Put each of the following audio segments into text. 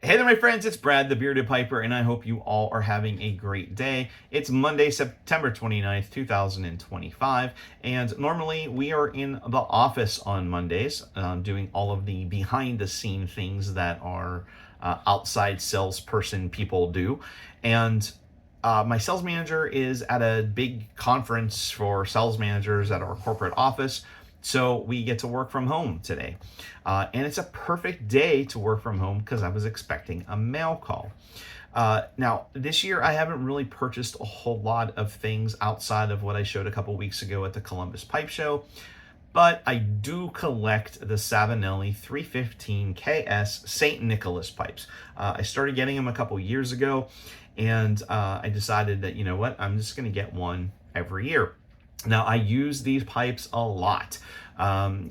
Hey there, my friends, it's Brad, the Bearded Piper, and I hope you all are having a great day. It's Monday, September 29th, 2025, and normally we are in the office on Mondays, doing all of the behind-the-scene things that our outside salesperson people do, and my sales manager is at a big conference for sales managers at our corporate office. So we get to work from home today. And it's a perfect day to work from home because I was expecting a mail call. Now, this year I haven't really purchased a whole lot of things outside of what I showed a couple weeks ago at the Columbus Pipe Show. But I do collect the Savinelli 315 KS St. Nicholas pipes. I started getting them a couple years ago, and I decided that, you know what, I'm just going to get one every year. Now, I use these pipes a lot.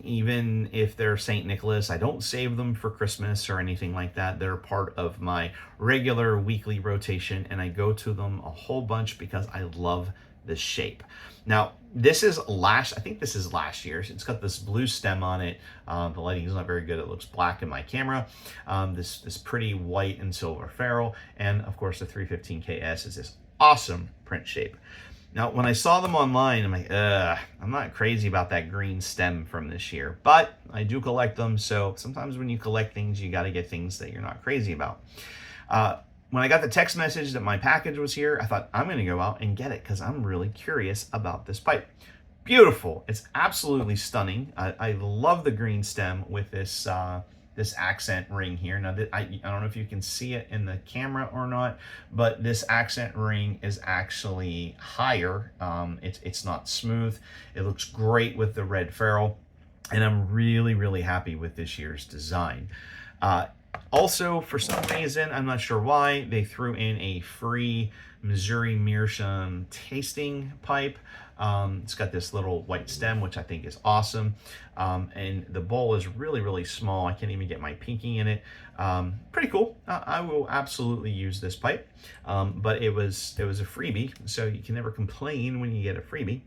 Even if they're St. Nicholas, I don't save them for Christmas or anything like that. They're part of my regular weekly rotation, and I go to them a whole bunch because I love the shape. Now, I think this is last year's. It's got this blue stem on it. The lighting is not very good. It looks black in my camera. This pretty white and silver ferrule. And of course, the 315 KS is this awesome print shape. Now, when I saw them online, I'm like, I'm not crazy about that green stem from this year, but I do collect them. So sometimes when you collect things, you got to get things that you're not crazy about. When I got the text message that my package was here, I thought I'm going to go out and get it because I'm really curious about this pipe. Beautiful. It's absolutely stunning. I love the green stem with this this accent ring here. Now, I don't know if you can see it in the camera or not, but this accent ring is actually higher. It's not smooth. It looks great with the red ferrule, and I'm really, really happy with this year's design. Also, for some reason, I'm not sure why, they threw in a free Missouri Meerschaum tasting pipe. It's got this little white stem, which I think is awesome. And the bowl is really, really small. I can't even get my pinky in it. Pretty cool. I will absolutely use this pipe. But it was a freebie, so you can never complain when you get a freebie.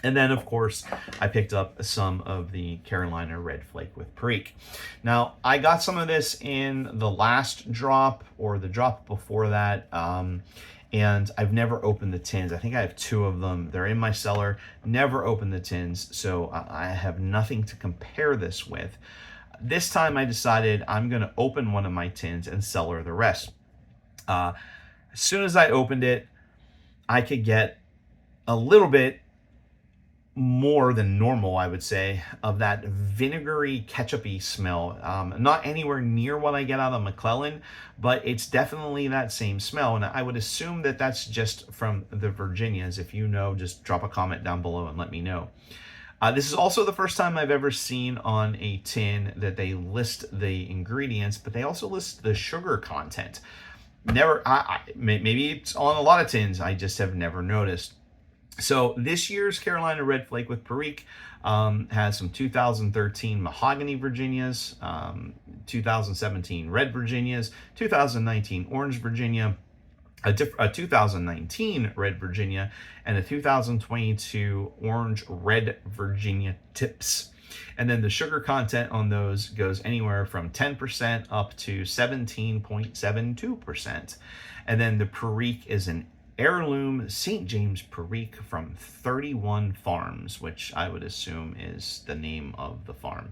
And then, of course, I picked up some of the Carolina Red Flake with Perique. Now, I got some of this in the last drop or the drop before that, and I've never opened the tins. I think I have 2 of them. They're in my cellar. Never opened the tins, so I have nothing to compare this with. This time, I decided I'm going to open one of my tins and cellar the rest. As soon as I opened it, I could get a little bit more than normal, I would say, of that vinegary ketchup-y smell. Not anywhere near what I get out of McClellan, but it's definitely that same smell. And I would assume that that's just from the Virginias. If you know, just drop a comment down below and let me know. This is also the first time I've ever seen on a tin that they list the ingredients, but they also list the sugar content. Maybe it's on a lot of tins. I just have never noticed. So this year's Carolina Red Flake with Perique has some 2013 Mahogany Virginias, 2017 Red Virginias, 2019 Orange Virginia, a 2019 Red Virginia, and a 2022 Orange Red Virginia tips. And then the sugar content on those goes anywhere from 10% up to 17.72%. And then the Perique is an heirloom St. James Perique from 31 Farms, which I would assume is the name of the farm.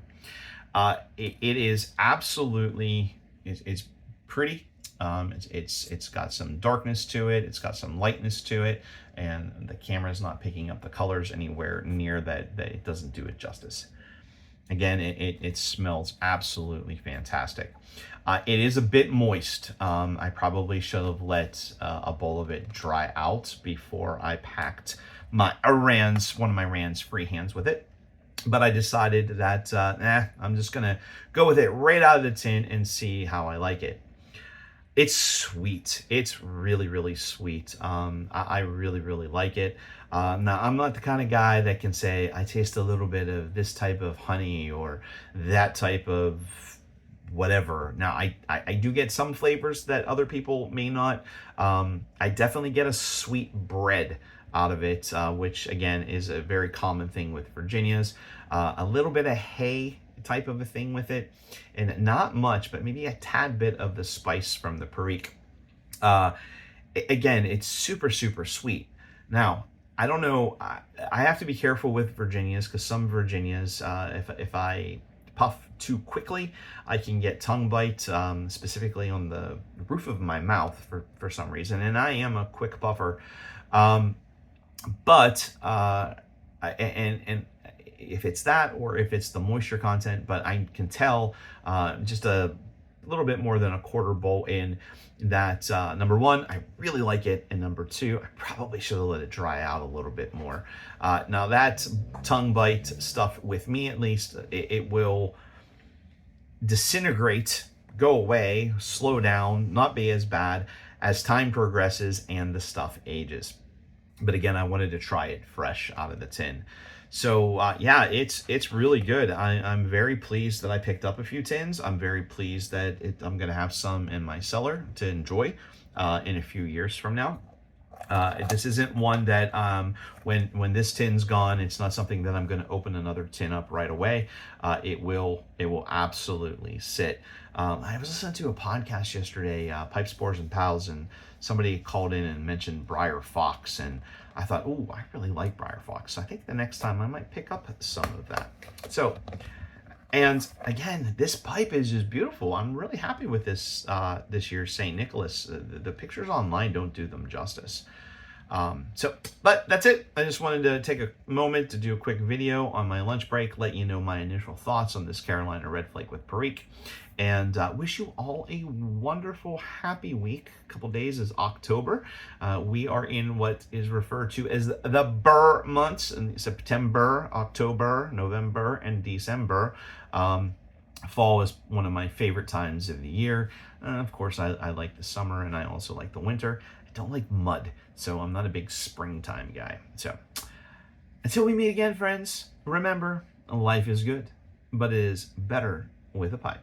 It is absolutely, it's pretty. It's got some darkness to it. It's got some lightness to it, and the camera's not picking up the colors anywhere near that it doesn't do it justice. Again, it smells absolutely fantastic. It is a bit moist. I probably should have let a bowl of it dry out before I packed one of my Rand's freehands with it. But I decided that, I'm just going to go with it right out of the tin and see how I like it. It's sweet. It's really, really sweet. I really, really like it. Now, I'm not the kind of guy that can say, I taste a little bit of this type of honey or that type of whatever. Now, I do get some flavors that other people may not. I definitely get a sweet bread out of it, which, again, is a very common thing with Virginias. A little bit of hay type of a thing with it, and not much, but maybe a tad bit of the spice from the Perique. Again, it's super, super sweet. Now, I don't know. I have to be careful with Virginias because some Virginias, if I puff too quickly, I can get tongue bite, specifically on the roof of my mouth for some reason. And I am a quick puffer, but and if it's that or if it's the moisture content, but I can tell just a little bit more than a quarter bowl in that, number one, I really like it, and number two, I probably should have let it dry out a little bit more. Now that tongue bite stuff, with me at least, it will disintegrate, go away, slow down, not be as bad as time progresses and the stuff ages. But again, I wanted to try it fresh out of the tin. So yeah, it's really good. I'm very pleased that I picked up a few tins. I'm very pleased that I'm going to have some in my cellar to enjoy in a few years from now. This isn't one that when this tin's gone, it's not something that I'm going to open another tin up right away. It will absolutely sit. I was listening to a podcast yesterday, Pipe Spores and Pals, and somebody called in and mentioned Briar Fox, and I thought, oh, I really like Briar Fox. So I think the next time I might pick up some of that. So, and again, this pipe is just beautiful. I'm really happy with this this year's St. Nicholas. The pictures online don't do them justice. But that's it. I just wanted to take a moment to do a quick video on my lunch break, let you know my initial thoughts on this Carolina Red Flake with Perique, and wish you all a wonderful, happy week. A couple days is October. We are in what is referred to as the Burr months, in September, October, November, and December. Fall is one of my favorite times of the year. Of course, I like the summer, and I also like the winter. I don't like mud, so I'm not a big springtime guy. So until we meet again, friends, remember, life is good, but it is better with a pipe.